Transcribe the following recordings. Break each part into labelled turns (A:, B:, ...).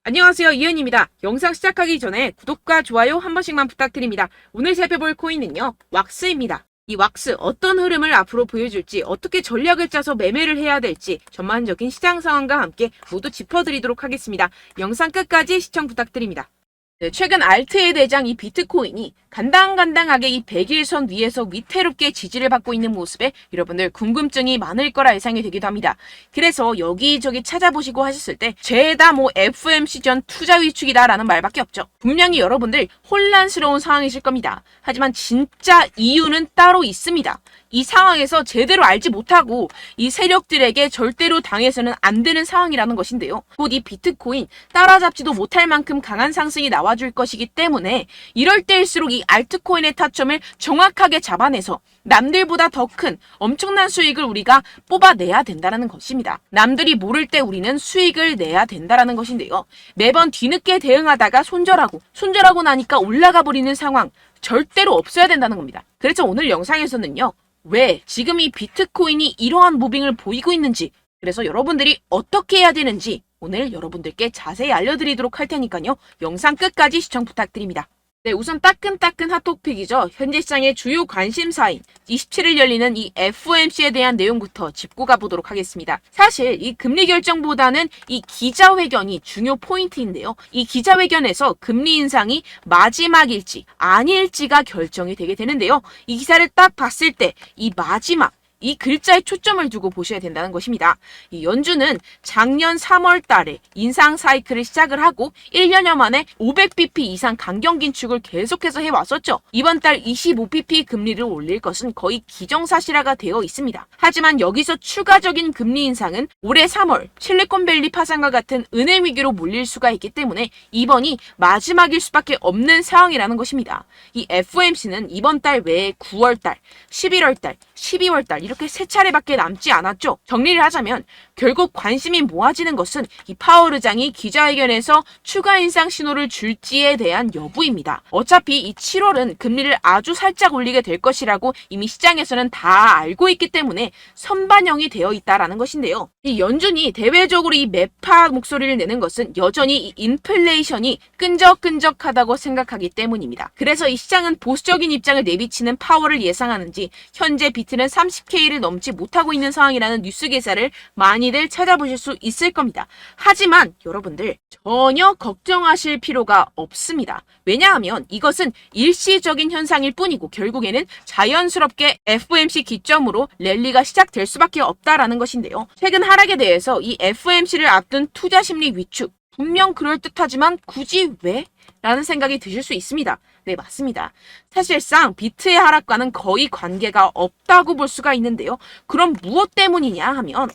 A: 안녕하세요, 이은입니다. 영상 시작하기 전에 구독과 좋아요 한 번씩만 부탁드립니다. 오늘 살펴볼 코인은요, 왁스입니다. 이 왁스 어떤 흐름을 앞으로 보여줄지, 어떻게 전략을 짜서 매매를 해야 될지 전반적인 시장 상황과 함께 모두 짚어드리도록 하겠습니다. 영상 끝까지 시청 부탁드립니다. 네, 최근 알트의 대장 이 비트코인이 간당간당하게 이 100일선 위에서 위태롭게 지지를 받고 있는 모습에 여러분들 궁금증이 많을 거라 예상이 되기도 합니다. 그래서 여기저기 찾아보시고 하셨을 때 죄다 FOMC 전 투자 위축이다 라는 말밖에 없죠. 분명히 여러분들 혼란스러운 상황이실 겁니다. 하지만 진짜 이유는 따로 있습니다. 이 상황에서 제대로 알지 못하고 이 세력들에게 절대로 당해서는 안 되는 상황이라는 것인데요. 곧 이 비트코인 따라잡지도 못할 만큼 강한 상승이 나와줄 것이기 때문에 이럴 때일수록 이 알트코인의 타점을 정확하게 잡아내서 남들보다 더 큰 엄청난 수익을 우리가 뽑아내야 된다는 것입니다. 남들이 모를 때 우리는 수익을 내야 된다는 것인데요. 매번 뒤늦게 대응하다가 손절하고 나니까 올라가 버리는 상황 절대로 없어야 된다는 겁니다. 그래서 오늘 영상에서는요. 왜 지금 이 비트코인이 이러한 무빙을 보이고 있는지, 그래서 여러분들이 어떻게 해야 되는지 오늘 여러분들께 자세히 알려드리도록 할 테니까요. 영상 끝까지 시청 부탁드립니다. 네, 우선 따끈따끈 핫토픽이죠. 현재 시장의 주요 관심사인 27일 열리는 이 FOMC에 대한 내용부터 짚고 가보도록 하겠습니다. 사실 이 금리 결정보다는 이 기자회견이 중요 포인트인데요. 이 기자회견에서 금리 인상이 마지막일지 아닐지가 결정이 되게 되는데요. 이 기사를 딱 봤을 때 이 마지막 이 글자에 초점을 두고 보셔야 된다는 것입니다. 이 연준은 작년 3월 달에 인상 사이클을 시작을 하고 1년여 만에 500bp 이상 강경 긴축을 계속해서 해왔었죠. 이번 달 25bp 금리를 올릴 것은 거의 기정사실화가 되어 있습니다. 하지만 여기서 추가적인 금리 인상은 올해 3월 실리콘밸리 파산과 같은 은행 위기로 몰릴 수가 있기 때문에 이번이 마지막일 수밖에 없는 상황이라는 것입니다. 이 FOMC는 이번 달 외에 9월 달, 11월 달, 12월 달 이렇게 세 차례밖에 남지 않았죠. 정리를 하자면 결국 관심이 모아지는 것은 이 파월 의장이 기자회견에서 추가 인상 신호를 줄지에 대한 여부입니다. 어차피 이 7월은 금리를 아주 살짝 올리게 될 것이라고 이미 시장에서는 다 알고 있기 때문에 선반영이 되어 있다라는 것인데요. 이 연준이 대외적으로 이 매파 목소리를 내는 것은 여전히 이 인플레이션이 끈적끈적하다고 생각하기 때문입니다. 그래서 이 시장은 보수적인 입장을 내비치는 파월을 예상하는지 현재 비트는 30K를 넘지 못하고 있는 상황이라는 뉴스 기사를 많이들 찾아보실 수 있을 겁니다. 하지만 여러분들 전혀 걱정하실 필요가 없습니다. 왜냐하면 이것은 일시적인 현상일 뿐이고 결국에는 자연스럽게 FOMC 기점으로 랠리가 시작될 수밖에 없다라는 것인데요. 최근 하락에 대해서 이 FOMC를 앞둔 투자 심리 위축 분명 그럴듯하지만 굳이 왜? 라는 생각이 드실 수 있습니다. 네, 맞습니다. 사실상 비트의 하락과는 거의 관계가 없다고 볼 수가 있는데요. 그럼 무엇 때문이냐 하면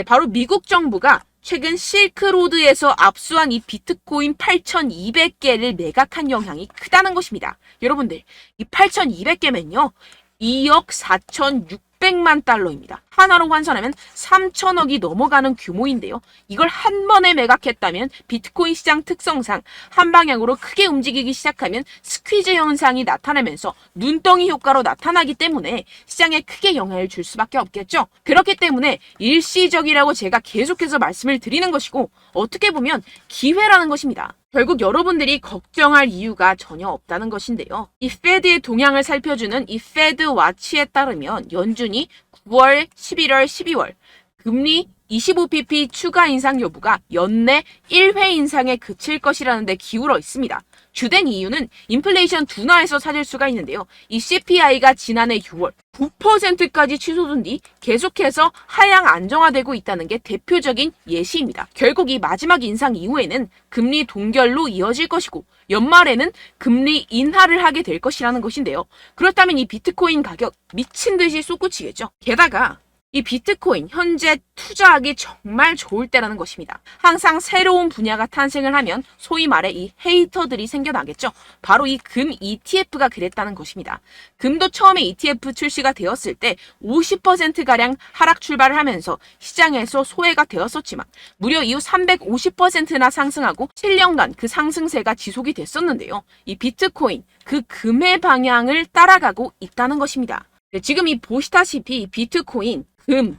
A: 바로 미국 정부가 최근 실크로드에서 압수한 이 비트코인 8,200개를 매각한 영향이 크다는 것입니다. 여러분들, 이 8,200개면요. 2억 4,600만 달러입니다. 하나로 환산하면 3천억이 넘어가는 규모인데요. 이걸 한 번에 매각했다면 비트코인 시장 특성상 한 방향으로 크게 움직이기 시작하면 스퀴즈 현상이 나타나면서 눈덩이 효과로 나타나기 때문에 시장에 크게 영향을 줄 수밖에 없겠죠. 그렇기 때문에 일시적이라고 제가 계속해서 말씀을 드리는 것이고 어떻게 보면 기회라는 것입니다. 결국 여러분들이 걱정할 이유가 전혀 없다는 것인데요. 이 페드의 동향을 살펴주는 이 페드 와치에 따르면 연준이 9월, 11월, 12월 금리 25bp 추가 인상 여부가 연내 1회 인상에 그칠 것이라는 데 기울어 있습니다. 주된 이유는 인플레이션 둔화에서 찾을 수가 있는데요. 이 CPI가 지난해 6월 9%까지 치솟은 뒤 계속해서 하향 안정화되고 있다는 게 대표적인 예시입니다. 결국 이 마지막 인상 이후에는 금리 동결로 이어질 것이고 연말에는 금리 인하를 하게 될 것이라는 것인데요. 그렇다면 이 비트코인 가격 미친 듯이 솟구치겠죠. 게다가 이 비트코인 현재 투자하기 정말 좋을 때라는 것입니다. 항상 새로운 분야가 탄생을 하면 소위 말해 이 헤이터들이 생겨나겠죠. 바로 이 금 ETF가 그랬다는 것입니다. 금도 처음에 ETF 출시가 되었을 때 50%가량 하락 출발을 하면서 시장에서 소외가 되었었지만 무려 이후 350%나 상승하고 7년간 그 상승세가 지속이 됐었는데요. 이 비트코인 그 금의 방향을 따라가고 있다는 것입니다. 지금 이 보시다시피 비트코인, 금,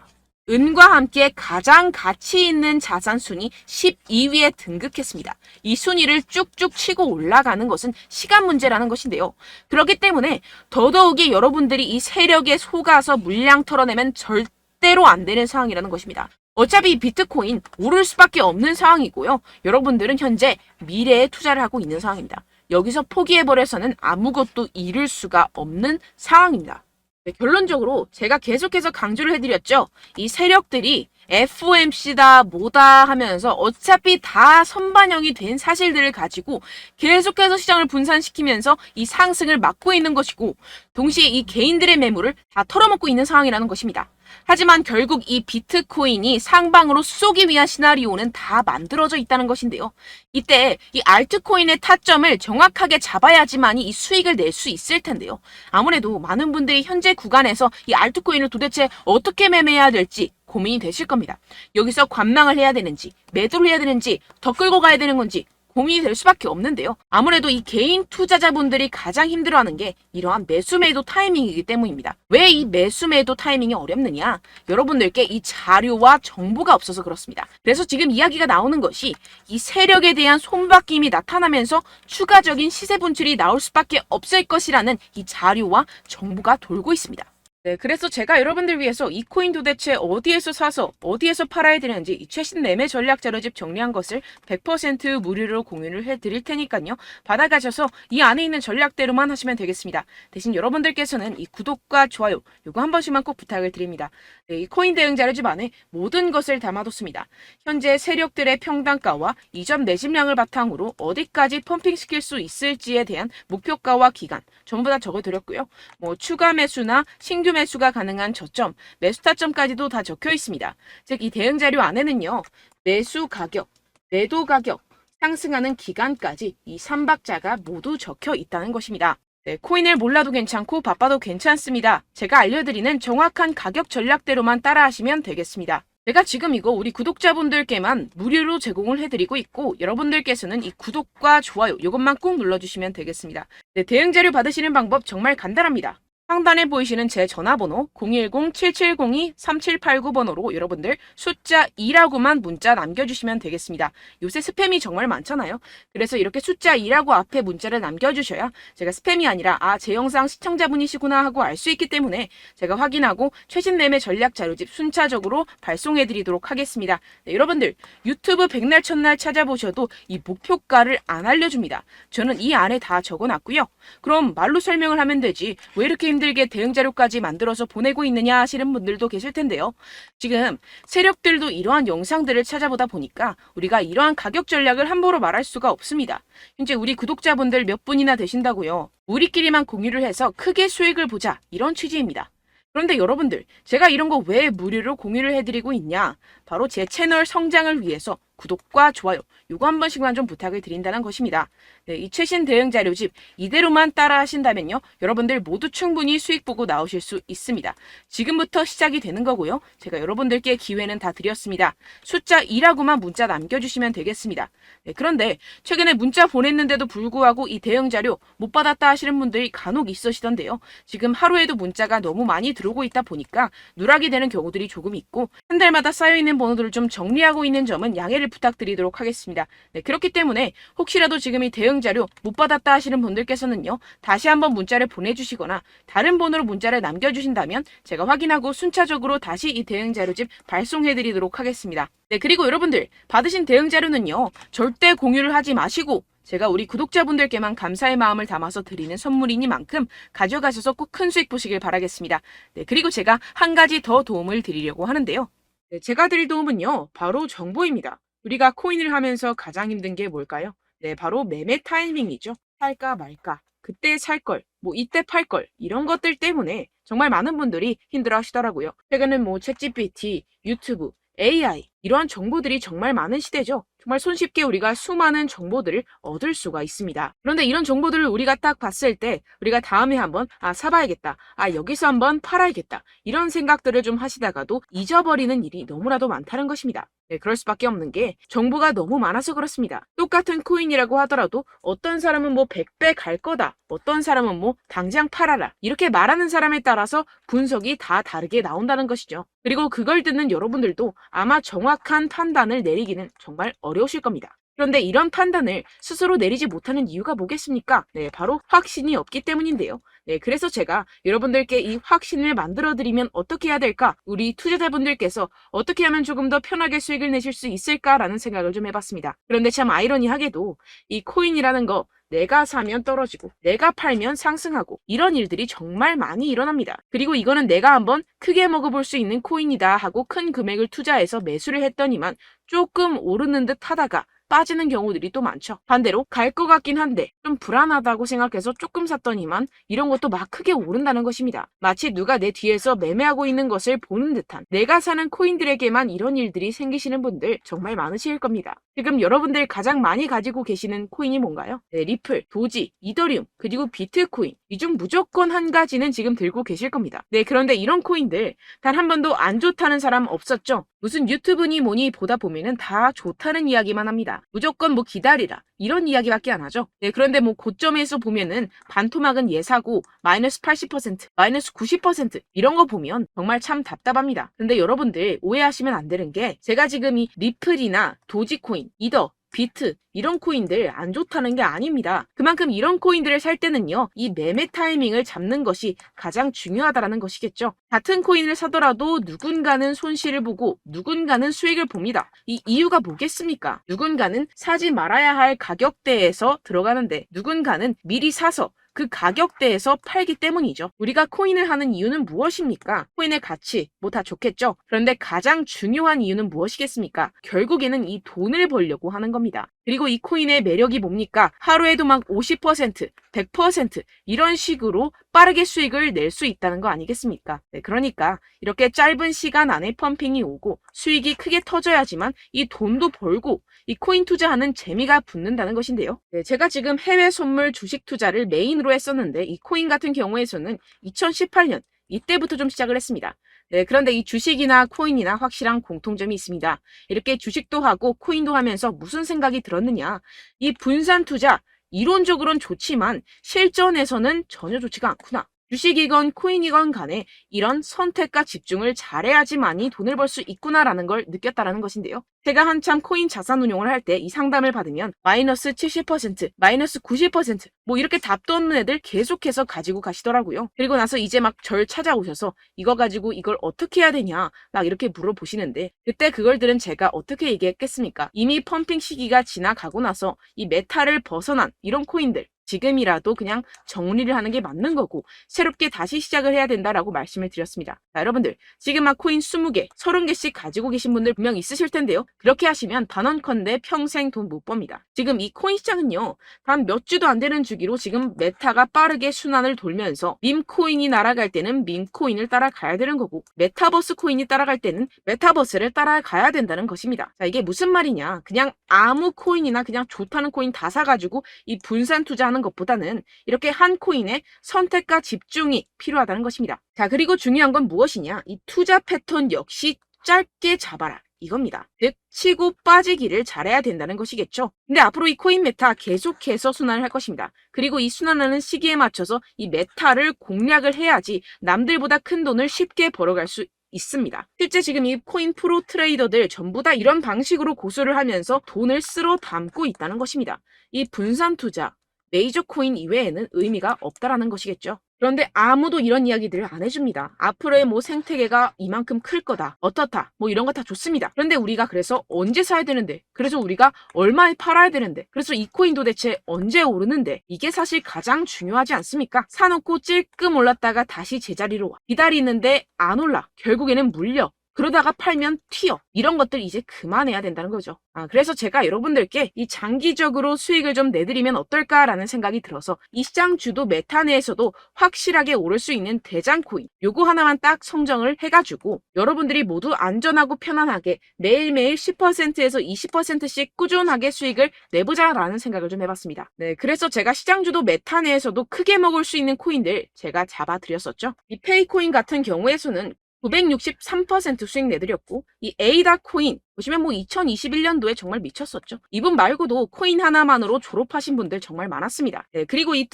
A: 은과 함께 가장 가치 있는 자산 순위 12위에 등극했습니다. 이 순위를 쭉쭉 치고 올라가는 것은 시간 문제라는 것인데요. 그렇기 때문에 더더욱이 여러분들이 이 세력에 속아서 물량 털어내면 절대로 안 되는 상황이라는 것입니다. 어차피 이 비트코인 오를 수밖에 없는 상황이고요. 여러분들은 현재 미래에 투자를 하고 있는 상황입니다. 여기서 포기해버려서는 아무것도 이룰 수가 없는 상황입니다. 네, 결론적으로 제가 계속해서 강조를 해드렸죠. 이 세력들이 FOMC다 뭐다 하면서 어차피 다 선반영이 된 사실들을 가지고 계속해서 시장을 분산시키면서 이 상승을 막고 있는 것이고, 동시에 이 개인들의 매물을 다 털어먹고 있는 상황이라는 것입니다. 하지만 결국 이 비트코인이 상방으로 쏘기 위한 시나리오는 다 만들어져 있다는 것인데요. 이때 이 알트코인의 타점을 정확하게 잡아야지만이 이 수익을 낼 수 있을 텐데요. 아무래도 많은 분들이 현재 구간에서 이 알트코인을 도대체 어떻게 매매해야 될지 고민이 되실 겁니다. 여기서 관망을 해야 되는지, 매도를 해야 되는지, 더 끌고 가야 되는 건지 고민이 될 수밖에 없는데요. 아무래도 이 개인 투자자분들이 가장 힘들어하는 게 이러한 매수 매도 타이밍이기 때문입니다. 왜 이 매수 매도 타이밍이 어렵느냐? 여러분들께 이 자료와 정보가 없어서 그렇습니다. 그래서 지금 이야기가 나오는 것이 이 세력에 대한 손바뀜이 나타나면서 추가적인 시세 분출이 나올 수밖에 없을 것이라는 이 자료와 정보가 돌고 있습니다. 네, 그래서 제가 여러분들 위해서 이 코인 도대체 어디에서 사서 어디에서 팔아야 되는지 이 최신 매매 전략 자료집 정리한 것을 100% 무료로 공유를 해드릴 테니까요. 받아가셔서 이 안에 있는 전략대로만 하시면 되겠습니다. 대신 여러분들께서는 이 구독과 좋아요 요거 한 번씩만 꼭 부탁을 드립니다. 네, 이 코인 대응 자료집 안에 모든 것을 담아뒀습니다. 현재 세력들의 평단가와 이전 매집량을 바탕으로 어디까지 펌핑시킬 수 있을지에 대한 목표가와 기간 전부 다 적어드렸고요. 뭐 추가 매수나 신규 매수가 가능한 저점, 매수 타점까지도 다 적혀 있습니다. 즉 이 대응 자료 안에는요. 매수 가격, 매도 가격, 상승하는 기간까지 이 3박자가 모두 적혀 있다는 것입니다. 네, 코인을 몰라도 괜찮고 바빠도 괜찮습니다. 제가 알려드리는 정확한 가격 전략대로만 따라하시면 되겠습니다. 제가 지금 이거 우리 구독자분들께만 무료로 제공을 해드리고 있고, 여러분들께서는 이 구독과 좋아요 이것만 꼭 눌러주시면 되겠습니다. 네, 대응 자료 받으시는 방법 정말 간단합니다. 상단에 보이시는 제 전화번호 010-7702-3789번호로 여러분들 숫자 2라고만 문자 남겨주시면 되겠습니다. 요새 스팸이 정말 많잖아요. 그래서 이렇게 숫자 2라고 앞에 문자를 남겨주셔야 제가 스팸이 아니라 제 영상 시청자분이시구나 하고 알 수 있기 때문에 제가 확인하고 최신 매매 전략 자료집 순차적으로 발송해드리도록 하겠습니다. 네, 여러분들 유튜브 백날 첫날 찾아보셔도 이 목표가를 안 알려줍니다. 저는 이 안에 다 적어놨고요. 그럼 말로 설명을 하면 되지 왜 이렇게 힘들게 대응 자료까지 만들어서 보내고 있느냐 하시는 분들도 계실 텐데요. 지금 세력들도 이러한 영상들을 찾아보다 보니까 우리가 이러한 가격 전략을 함부로 말할 수가 없습니다. 현재 우리 구독자분들 몇 분이나 되신다고요. 우리끼리만 공유를 해서 크게 수익을 보자 이런 취지입니다. 그런데 여러분들 제가 이런 거 왜 무료로 공유를 해드리고 있냐? 바로 제 채널 성장을 위해서 구독과 좋아요 요거 한 번씩만 좀 부탁을 드린다는 것입니다. 네, 이 최신 대응 자료집 이대로만 따라 하신다면요. 여러분들 모두 충분히 수익 보고 나오실 수 있습니다. 지금부터 시작이 되는 거고요. 제가 여러분들께 기회는 다 드렸습니다. 숫자 2라고만 문자 남겨주시면 되겠습니다. 네, 그런데 최근에 문자 보냈는데도 불구하고 이 대응 자료 못 받았다 하시는 분들이 간혹 있으시던데요. 지금 하루에도 문자가 너무 많이 들어오고 있다 보니까 누락이 되는 경우들이 조금 있고 한 달마다 쌓여있는 번호들을 좀 정리하고 있는 점은 양해를 부탁드리도록 하겠습니다. 네, 그렇기 때문에 혹시라도 지금 이 대응 자료 못 받았다 하시는 분들께서는요. 다시 한번 문자를 보내주시거나 다른 번호로 문자를 남겨주신다면 제가 확인하고 순차적으로 다시 이 대응 자료집 발송해드리도록 하겠습니다. 네, 그리고 여러분들 받으신 대응 자료는요. 절대 공유를 하지 마시고 제가 우리 구독자분들께만 감사의 마음을 담아서 드리는 선물이니만큼 가져가셔서 꼭 큰 수익 보시길 바라겠습니다. 네, 그리고 제가 한 가지 더 도움을 드리려고 하는데요. 네, 제가 드릴 도움은요. 바로 정보입니다. 우리가 코인을 하면서 가장 힘든 게 뭘까요? 네, 바로 매매 타이밍이죠. 살까 말까, 그때 살 걸, 뭐 이때 팔 걸, 이런 것들 때문에 정말 많은 분들이 힘들어 하시더라고요. 최근엔 뭐 챗GPT, 유튜브, AI 이러한 정보들이 정말 많은 시대죠. 정말 손쉽게 우리가 수많은 정보들을 얻을 수가 있습니다. 그런데 이런 정보들을 우리가 딱 봤을 때 우리가 다음에 한번 사봐야겠다. 여기서 한번 팔아야겠다. 이런 생각들을 좀 하시다가도 잊어버리는 일이 너무나도 많다는 것입니다. 네, 그럴 수밖에 없는 게 정보가 너무 많아서 그렇습니다. 똑같은 코인이라고 하더라도 어떤 사람은 뭐 100배 갈 거다. 어떤 사람은 뭐 당장 팔아라. 이렇게 말하는 사람에 따라서 분석이 다 다르게 나온다는 것이죠. 그리고 그걸 듣는 여러분들도 아마 정확한 판단을 내리기는 정말 어려우실 겁니다. 그런데 이런 판단을 스스로 내리지 못하는 이유가 뭐겠습니까? 네, 바로 확신이 없기 때문인데요. 네, 그래서 제가 여러분들께 이 확신을 만들어드리면 어떻게 해야 될까? 우리 투자자분들께서 어떻게 하면 조금 더 편하게 수익을 내실 수 있을까라는 생각을 좀 해봤습니다. 그런데 참 아이러니하게도 이 코인이라는 거 내가 사면 떨어지고 내가 팔면 상승하고 이런 일들이 정말 많이 일어납니다. 그리고 이거는 내가 한번 크게 먹어볼 수 있는 코인이다 하고 큰 금액을 투자해서 매수를 했더니만 조금 오르는 듯 하다가 빠지는 경우들이 또 많죠. 반대로 갈 것 같긴 한데 좀 불안하다고 생각해서 조금 샀더니만 이런 것도 막 크게 오른다는 것입니다. 마치 누가 내 뒤에서 매매하고 있는 것을 보는 듯한 내가 사는 코인들에게만 이런 일들이 생기시는 분들 정말 많으실 겁니다. 지금 여러분들 가장 많이 가지고 계시는 코인이 뭔가요? 네, 리플, 도지, 이더리움, 그리고 비트코인. 이 중 무조건 한 가지는 지금 들고 계실 겁니다. 네, 그런데 이런 코인들 단 한 번도 안 좋다는 사람 없었죠? 무슨 유튜브니 뭐니 보다 보면은 다 좋다는 이야기만 합니다. 무조건 뭐 기다리라. 이런 이야기밖에 안 하죠. 네, 그런데 뭐 고점에서 보면은 반토막은 예사고 마이너스 80%, 마이너스 90% 이런 거 보면 정말 참 답답합니다. 근데 여러분들 오해하시면 안 되는 게 제가 지금 이 리플이나 도지코인, 이더, 비트 이런 코인들 안 좋다는 게 아닙니다. 그만큼 이런 코인들을 살 때는요, 이 매매 타이밍을 잡는 것이 가장 중요하다는 것이겠죠. 같은 코인을 사더라도 누군가는 손실을 보고 누군가는 수익을 봅니다. 이 이유가 뭐겠습니까? 누군가는 사지 말아야 할 가격대에서 들어가는데 누군가는 미리 사서 그 가격대에서 팔기 때문이죠. 우리가 코인을 하는 이유는 무엇입니까? 코인의 가치, 뭐 다 좋겠죠? 그런데 가장 중요한 이유는 무엇이겠습니까? 결국에는 이 돈을 벌려고 하는 겁니다. 그리고 이 코인의 매력이 뭡니까? 하루에도 막 50%, 100% 이런 식으로 빠르게 수익을 낼 수 있다는 거 아니겠습니까? 네, 그러니까 이렇게 짧은 시간 안에 펌핑이 오고 수익이 크게 터져야지만 이 돈도 벌고 이 코인 투자하는 재미가 붙는다는 것인데요. 네, 제가 지금 해외 선물 주식 투자를 메인으로 했었는데 이 코인 같은 경우에서는 2018년 이때부터 좀 시작을 했습니다. 네, 그런데 이 주식이나 코인이나 확실한 공통점이 있습니다. 이렇게 주식도 하고 코인도 하면서 무슨 생각이 들었느냐? 이 분산 투자 이론적으로는 좋지만 실전에서는 전혀 좋지가 않구나. 주식이건 코인이건 간에 이런 선택과 집중을 잘해야지만이 돈을 벌 수 있구나라는 걸 느꼈다라는 것인데요. 제가 한참 코인 자산 운용을 할 때 이 상담을 받으면 마이너스 70%, 마이너스 90% 뭐 이렇게 답도 없는 애들 계속해서 가지고 가시더라고요. 그리고 나서 이제 막 절 찾아오셔서 이거 가지고 이걸 어떻게 해야 되냐 막 이렇게 물어보시는데 그때 그걸 들은 제가 어떻게 얘기했겠습니까? 이미 펌핑 시기가 지나가고 나서 이 메타를 벗어난 이런 코인들 지금이라도 그냥 정리를 하는 게 맞는 거고 새롭게 다시 시작을 해야 된다라고 말씀을 드렸습니다. 자, 여러분들 지금 막 코인 20개, 30개씩 가지고 계신 분들 분명 있으실 텐데요. 그렇게 하시면 단언컨대 평생 돈 못 법니다. 지금 이 코인 시장은요. 단 몇 주도 안 되는 주기로 지금 메타가 빠르게 순환을 돌면서 밈코인이 날아갈 때는 밈코인을 따라가야 되는 거고 메타버스 코인이 따라갈 때는 메타버스를 따라가야 된다는 것입니다. 자, 이게 무슨 말이냐. 그냥 아무 코인이나 그냥 좋다는 코인 다 사가지고 이 분산 투자하는 것보다는 이렇게 한 코인에 선택과 집중이 필요하다는 것입니다. 자, 그리고 중요한 건 무엇이냐? 이 투자 패턴 역시 짧게 잡아라. 이겁니다. 즉 치고 빠지기를 잘해야 된다는 것이겠죠. 근데 앞으로 이 코인 메타 계속해서 순환을 할 것입니다. 그리고 이 순환하는 시기에 맞춰서 이 메타를 공략을 해야지 남들보다 큰 돈을 쉽게 벌어갈 수 있습니다. 실제 지금 이 코인 프로 트레이더들 전부 다 이런 방식으로 고수를 하면서 돈을 쓸어 담고 있다는 것입니다. 이 분산 투자, 메이저 코인 이외에는 의미가 없다라는 것이겠죠. 그런데 아무도 이런 이야기들을 안 해줍니다. 앞으로의 뭐 생태계가 이만큼 클 거다. 어떻다. 뭐 이런 거 다 좋습니다. 그런데 우리가 그래서 언제 사야 되는데? 그래서 우리가 얼마에 팔아야 되는데? 그래서 이 코인 도대체 언제 오르는데? 이게 사실 가장 중요하지 않습니까? 사놓고 찔끔 올랐다가 다시 제자리로 와. 기다리는데 안 올라. 결국에는 물려. 그러다가 팔면 튀어. 이런 것들 이제 그만해야 된다는 거죠. 그래서 제가 여러분들께 이 장기적으로 수익을 좀 내드리면 어떨까라는 생각이 들어서 이 시장 주도 메타 내에서도 확실하게 오를 수 있는 대장 코인 요거 하나만 딱 선정을 해가지고 여러분들이 모두 안전하고 편안하게 매일매일 10%에서 20%씩 꾸준하게 수익을 내보자라는 생각을 좀 해봤습니다. 네, 그래서 제가 시장 주도 메타 내에서도 크게 먹을 수 있는 코인들 제가 잡아드렸었죠. 이 페이코인 같은 경우에서는 963% 수익 내드렸고, 이 에이다 코인 보시면 2021년도에 정말 미쳤었죠. 이분 말고도 코인 하나만으로 졸업하신 분들 정말 많았습니다. 네, 그리고 이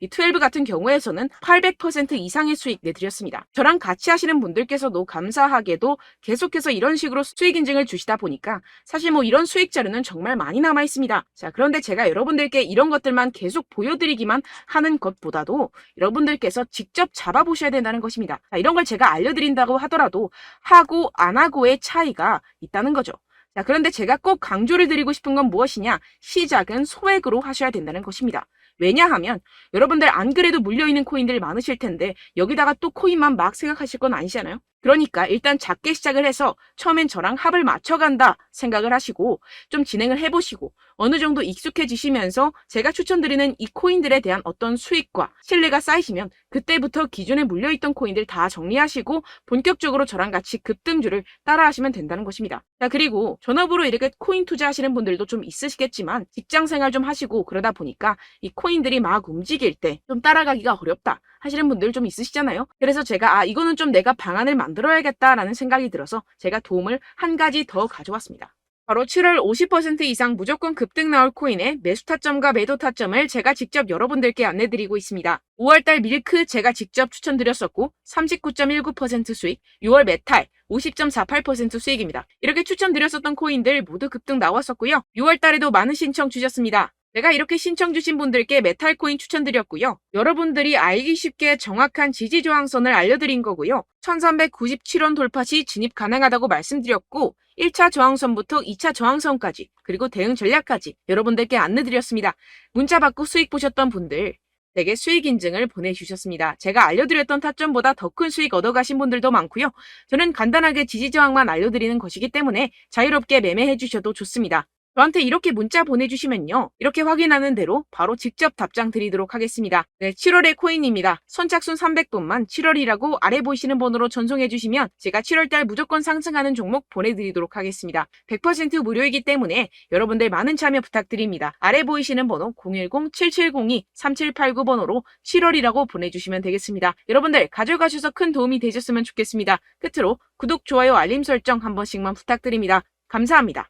A: 12 같은 경우에서는 800% 이상의 수익 내드렸습니다. 저랑 같이 하시는 분들께서도 감사하게도 계속해서 이런 식으로 수익 인증을 주시다 보니까 사실 이런 수익 자료는 정말 많이 남아 있습니다. 자, 그런데 제가 여러분들께 이런 것들만 계속 보여드리기만 하는 것보다도 여러분들께서 직접 잡아보셔야 된다는 것입니다. 자, 이런 걸 제가 알려드린다고 하더라도 하고 안 하고의 차이가 있다는 거죠. 자, 그런데 제가 꼭 강조를 드리고 싶은 건 무엇이냐? 시작은 소액으로 하셔야 된다는 것입니다. 왜냐하면 여러분들 안 그래도 물려있는 코인들 많으실 텐데 여기다가 또 코인만 막 생각하실 건 아니잖아요. 그러니까 일단 작게 시작을 해서 처음엔 저랑 합을 맞춰간다 생각을 하시고 좀 진행을 해보시고 어느 정도 익숙해지시면서 제가 추천드리는 이 코인들에 대한 어떤 수익과 신뢰가 쌓이시면 그때부터 기존에 물려있던 코인들 다 정리하시고 본격적으로 저랑 같이 급등주를 따라하시면 된다는 것입니다. 자, 그리고 전업으로 이렇게 코인 투자하시는 분들도 좀 있으시겠지만 직장 생활 좀 하시고 그러다 보니까 이 코인들이 막 움직일 때 좀 따라가기가 어렵다 하시는 분들 좀 있으시잖아요. 그래서 제가 이거는 좀 내가 방안을 만들어야겠다라는 생각이 들어서 제가 도움을 한 가지 더 가져왔습니다. 바로 7월 50% 이상 무조건 급등 나올 코인의 매수 타점과 매도 타점을 제가 직접 여러분들께 안내드리고 있습니다. 5월달 밀크 제가 직접 추천드렸었고 39.19% 수익, 6월 메탈 50.48% 수익입니다. 이렇게 추천드렸었던 코인들 모두 급등 나왔었고요. 6월달에도 많은 신청 주셨습니다. 제가 이렇게 신청 주신 분들께 메탈 코인 추천드렸고요. 여러분들이 알기 쉽게 정확한 지지 저항선을 알려드린 거고요. 1397원 돌파 시 진입 가능하다고 말씀드렸고 1차 저항선부터 2차 저항선까지 그리고 대응 전략까지 여러분들께 안내드렸습니다. 문자 받고 수익 보셨던 분들 되게 수익 인증을 보내주셨습니다. 제가 알려드렸던 타점보다 더 큰 수익 얻어가신 분들도 많고요. 저는 간단하게 지지 저항만 알려드리는 것이기 때문에 자유롭게 매매해 주셔도 좋습니다. 저한테 이렇게 문자 보내주시면요. 이렇게 확인하는 대로 바로 직접 답장 드리도록 하겠습니다. 네, 7월의 코인입니다. 선착순 300분만 7월이라고 아래 보이시는 번호로 전송해주시면 제가 7월달 무조건 상승하는 종목 보내드리도록 하겠습니다. 100% 무료이기 때문에 여러분들 많은 참여 부탁드립니다. 아래 보이시는 번호 010-7702-3789번호로 7월이라고 보내주시면 되겠습니다. 여러분들 가져가셔서 큰 도움이 되셨으면 좋겠습니다. 끝으로 구독, 좋아요, 알림 설정 한 번씩만 부탁드립니다. 감사합니다.